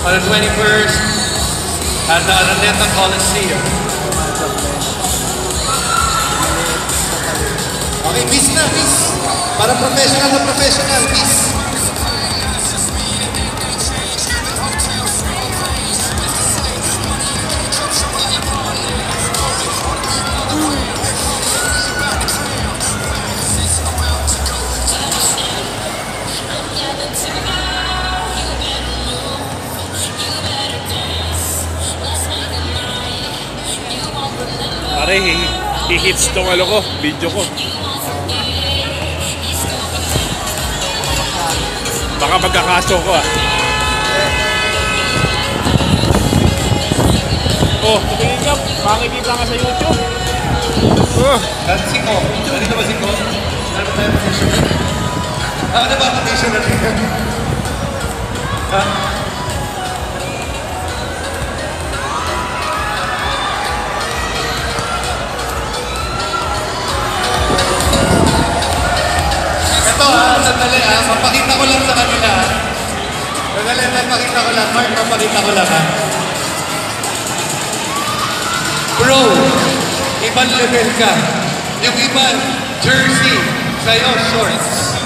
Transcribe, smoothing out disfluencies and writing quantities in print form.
on the 21st at the Araneta Coliseum. Okay, miss na, miss. Para professional na professional, miss. Pare, i-hits tong ano ko, video ko. Baka magkakaso ko ah. Oh, tumingin ka, makikita ka sa YouTube. That's Siko. Nandito ba Siko? Ano tayo position? Ano ba position natin? Ha? Sandali mapakita ko lang sa kanila. Sandali, mapakita ko lang. Mark, mapakita ko lang Bro, ibang level ka. Yung ibang jersey, sa'yo shorts.